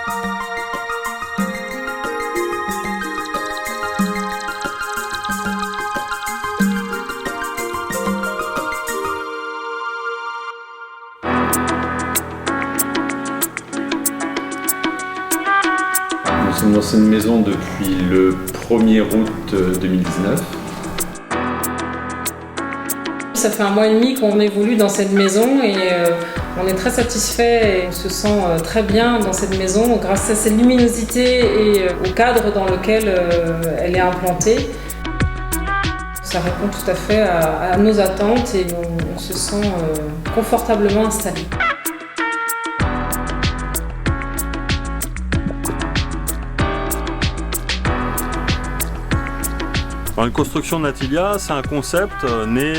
Nous sommes dans cette maison depuis le 1er août 2019. Ça fait 1 mois et demi qu'on évolue dans cette maison et on est très satisfait et on se sent très bien dans cette maison grâce à cette luminosité et au cadre dans lequel elle est implantée. Ça répond tout à fait à nos attentes et on se sent confortablement installé. Une construction Natilia, c'est un concept né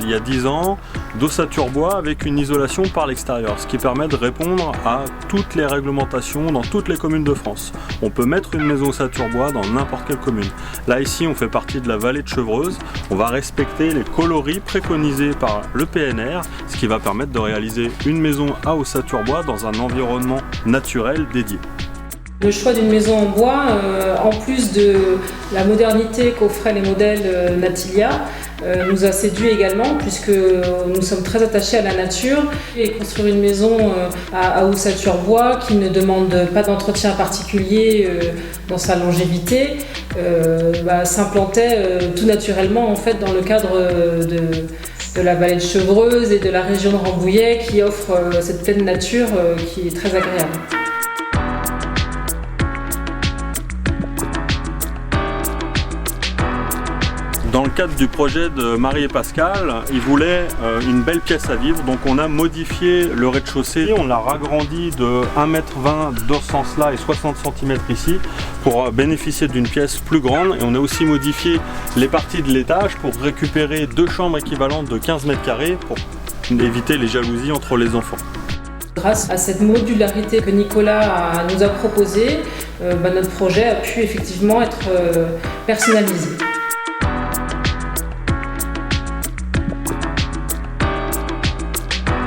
il y a 10 ans d'ossature bois avec une isolation par l'extérieur, ce qui permet de répondre à toutes les réglementations dans toutes les communes de France. On peut mettre une maison ossature bois dans n'importe quelle commune. Là ici on fait partie de la vallée de Chevreuse, on va respecter les coloris préconisés par le PNR, ce qui va permettre de réaliser une maison à ossature bois dans un environnement naturel dédié. Le choix d'une maison en bois, en plus de la modernité qu'offraient les modèles Natilia, nous a séduit également puisque nous sommes très attachés à la nature et construire une maison à ossature bois qui ne demande pas d'entretien particulier dans sa longévité s'implantait tout naturellement en fait dans le cadre de la vallée de Chevreuse et de la région de Rambouillet qui offre cette pleine nature qui est très agréable. Dans le cadre du projet de Marie et Pascal, ils voulaient une belle pièce à vivre, donc on a modifié le rez-de-chaussée, on l'a ragrandi de 1,20 m dans ce sens-là et 60 cm ici pour bénéficier d'une pièce plus grande, et on a aussi modifié les parties de l'étage pour récupérer 2 chambres équivalentes de 15 m² pour éviter les jalousies entre les enfants. Grâce à cette modularité que Nicolas nous a proposée, notre projet a pu effectivement être personnalisé.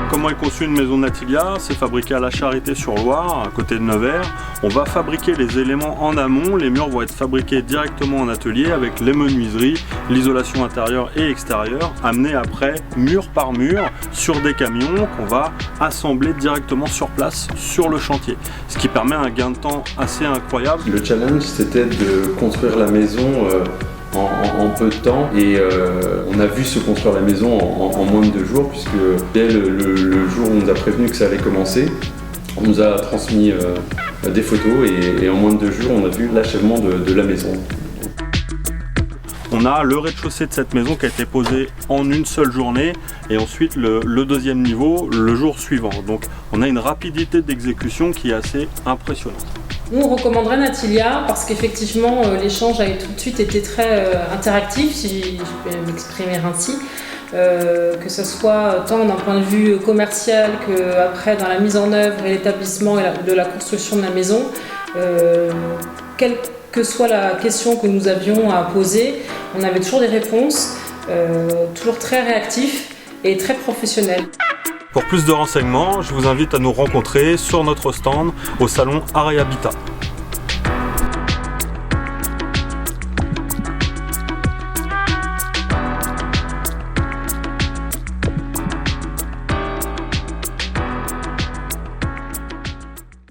Comment est conçue une maison Natilia? C'est fabriqué à la Charité-sur-Loire, à côté de Nevers. On va fabriquer les éléments en amont, les murs vont être fabriqués directement en atelier avec les menuiseries, l'isolation intérieure et extérieure, amenés après mur par mur sur des camions qu'on va assembler directement sur place, sur le chantier. Ce qui permet un gain de temps assez incroyable. Le challenge, c'était de construire la maison en peu de temps et on a vu se construire la maison en moins de 2 jours puisque dès le jour où on nous a prévenu que ça allait commencer, on nous a transmis des photos et en moins de 2 jours on a vu l'achèvement de la maison. On a le rez-de-chaussée de cette maison qui a été posé en une seule journée et ensuite le 2e niveau le jour suivant. Donc on a une rapidité d'exécution qui est assez impressionnante. Nous, on recommanderait Natilia parce qu'effectivement, l'échange a tout de suite été très interactif, si je peux m'exprimer ainsi. Que ce soit tant d'un point de vue commercial qu'après dans la mise en œuvre et l'établissement de la construction de la maison. Quelle que soit la question que nous avions à poser, on avait toujours des réponses, toujours très réactifs et très professionnels. Pour plus de renseignements, je vous invite à nous rencontrer sur notre stand au salon Art et Habitat.